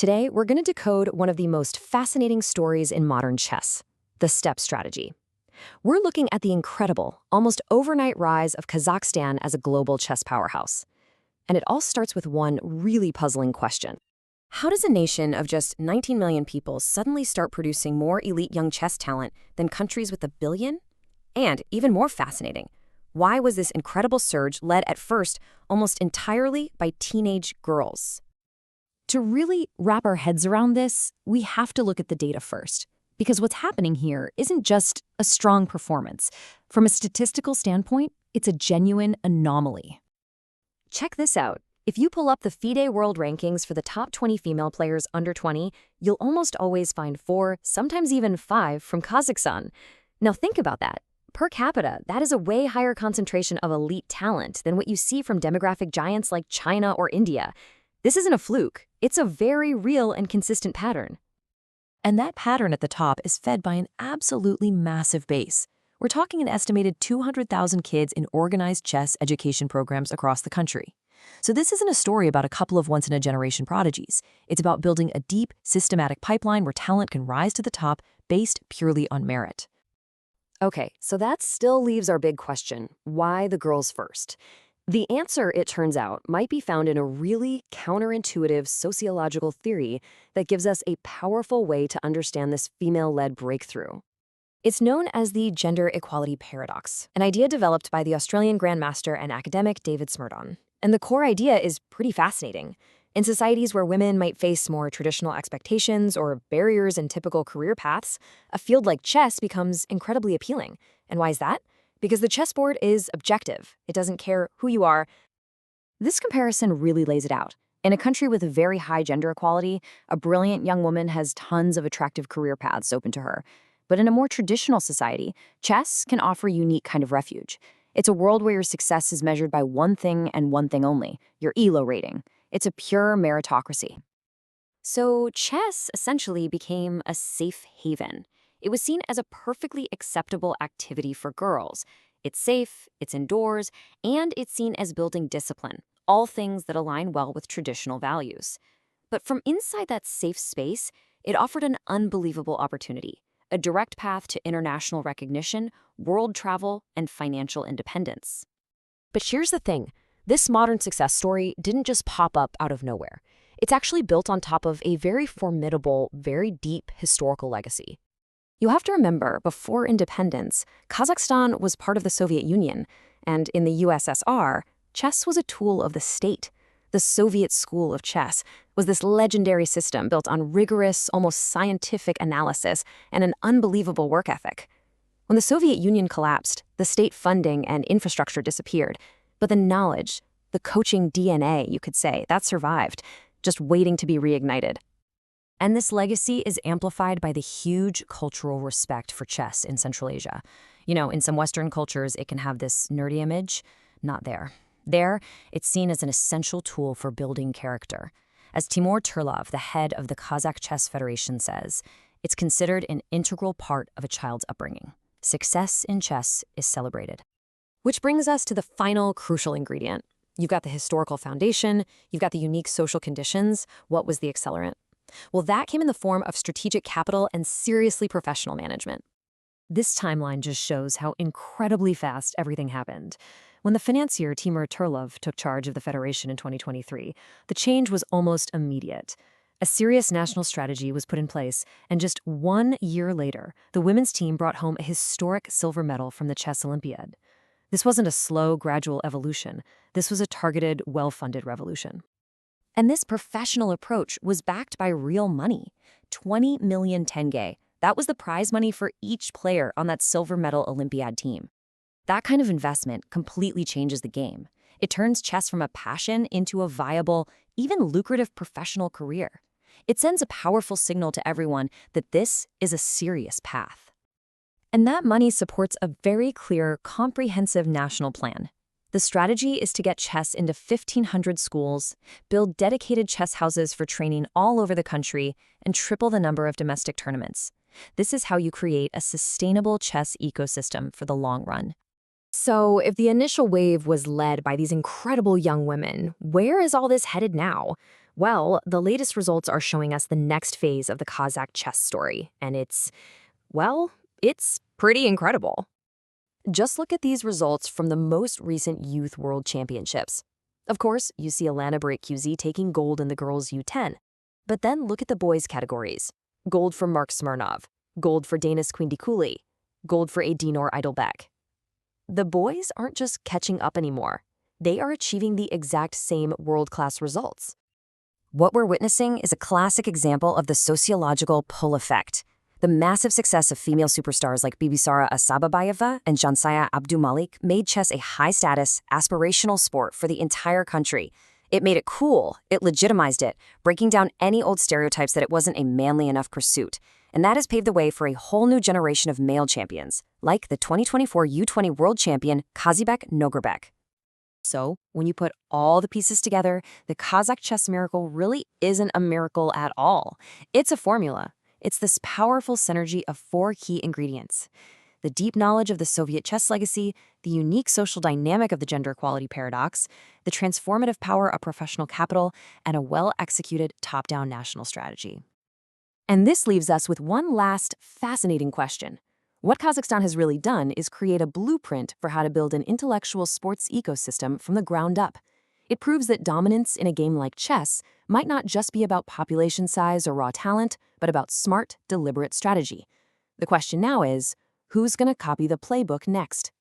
Today, we're going to decode one of the most fascinating stories in modern chess, the Steppe Strategy. We're looking at the incredible, almost overnight rise of Kazakhstan as a global chess powerhouse. And it all starts with one really puzzling question. How does a nation of just 19 million people suddenly start producing more elite young chess talent than countries with 1 billion? And even more fascinating, why was this incredible surge led at first almost entirely by teenage girls? To really wrap our heads around this, we have to look at the data first. Because what's happening here isn't just a strong performance. From a statistical standpoint, it's a genuine anomaly. Check this out. If you pull up the FIDE World Rankings for the top 20 female players under 20, you'll almost always find 4, sometimes even 5 from Kazakhstan. Now think about that. Per capita, that is a way higher concentration of elite talent than what you see from demographic giants like China or India. This isn't a fluke. It's a very real and consistent pattern. And that pattern at the top is fed by an absolutely massive base. We're talking an estimated 200,000 kids in organized chess education programs across the country. So this isn't a story about a couple of once-in-a-generation prodigies. It's about building a deep, systematic pipeline where talent can rise to the top based purely on merit. Okay, so that still leaves our big question. Why the girls first? The answer, it turns out, might be found in a really counterintuitive sociological theory that gives us a powerful way to understand this female-led breakthrough. It's known as the gender equality paradox, an idea developed by the Australian grandmaster and academic David Smerdon. And the core idea is pretty fascinating. In societies where women might face more traditional expectations or barriers in typical career paths, a field like chess becomes incredibly appealing. And why is that? Because the chessboard is objective. It doesn't care who you are. This comparison really lays it out. In a country with very high gender equality, a brilliant young woman has tons of attractive career paths open to her. But in a more traditional society, chess can offer a unique kind of refuge. It's a world where your success is measured by one thing and one thing only, your ELO rating. It's a pure meritocracy. So chess essentially became a safe haven. It was seen as a perfectly acceptable activity for girls. It's safe, it's indoors, and it's seen as building discipline, all things that align well with traditional values. But from inside that safe space, it offered an unbelievable opportunity, a direct path to international recognition, world travel, and financial independence. But here's the thing. This modern success story didn't just pop up out of nowhere. It's actually built on top of a very formidable, very deep historical legacy. You have to remember, before independence, Kazakhstan was part of the Soviet Union, and in the USSR, chess was a tool of the state. The Soviet school of chess was this legendary system built on rigorous, almost scientific analysis and an unbelievable work ethic. When the Soviet Union collapsed, the state funding and infrastructure disappeared, but the knowledge, the coaching DNA, you could say, that survived, just waiting to be reignited. And this legacy is amplified by the huge cultural respect for chess in Central Asia. You know, in some Western cultures, it can have this nerdy image. Not there. There, it's seen as an essential tool for building character. As Timur Turlov, the head of the Kazakh Chess Federation, says, it's considered an integral part of a child's upbringing. Success in chess is celebrated. Which brings us to the final crucial ingredient. You've got the historical foundation, you've got the unique social conditions. What was the accelerant? Well, that came in the form of strategic capital and seriously professional management. This timeline just shows how incredibly fast everything happened. When the financier Timur Turlov took charge of the Federation in 2023, the change was almost immediate. A serious national strategy was put in place, and just 1 year later, the women's team brought home a historic silver medal from the Chess Olympiad. This wasn't a slow, gradual evolution. This was a targeted, well-funded revolution. And this professional approach was backed by real money. 20 million tenge. That was the prize money for each player on that silver medal Olympiad team. That kind of investment completely changes the game. It turns chess from a passion into a viable, even lucrative professional career. It sends a powerful signal to everyone that this is a serious path. And that money supports a very clear, comprehensive national plan. The strategy is to get chess into 1,500 schools, build dedicated chess houses for training all over the country, and triple the number of domestic tournaments. This is how you create a sustainable chess ecosystem for the long run. So, if the initial wave was led by these incredible young women, where is all this headed now? Well, the latest results are showing us the next phase of the Kazakh chess story, and it's pretty incredible. Just look at these results from the most recent Youth World Championships. Of course, you see Alana Barit-QZ taking gold in the girls U10. But then look at the boys' categories. Gold for Mark Smirnov, gold for Danis Quindikuli, gold for Adinor Idolbeck. The boys aren't just catching up anymore. They are achieving the exact same world-class results. What we're witnessing is a classic example of the sociological pull effect. The massive success of female superstars like Bibisara Asababayeva and Jansaya Abdumalik made chess a high-status, aspirational sport for the entire country. It made it cool, it legitimized it, breaking down any old stereotypes that it wasn't a manly enough pursuit. And that has paved the way for a whole new generation of male champions, like the 2024 U20 world champion Kazibek Nogurbek. So, when you put all the pieces together, the Kazakh chess miracle really isn't a miracle at all. It's a formula. It's this powerful synergy of four key ingredients: the deep knowledge of the Soviet chess legacy, the unique social dynamic of the gender equality paradox, the transformative power of professional capital, and a well-executed top-down national strategy. And this leaves us with one last fascinating question. What Kazakhstan has really done is create a blueprint for how to build an intellectual sports ecosystem from the ground up. It proves that dominance in a game like chess might not just be about population size or raw talent, but about smart, deliberate strategy. The question now is, who's going to copy the playbook next?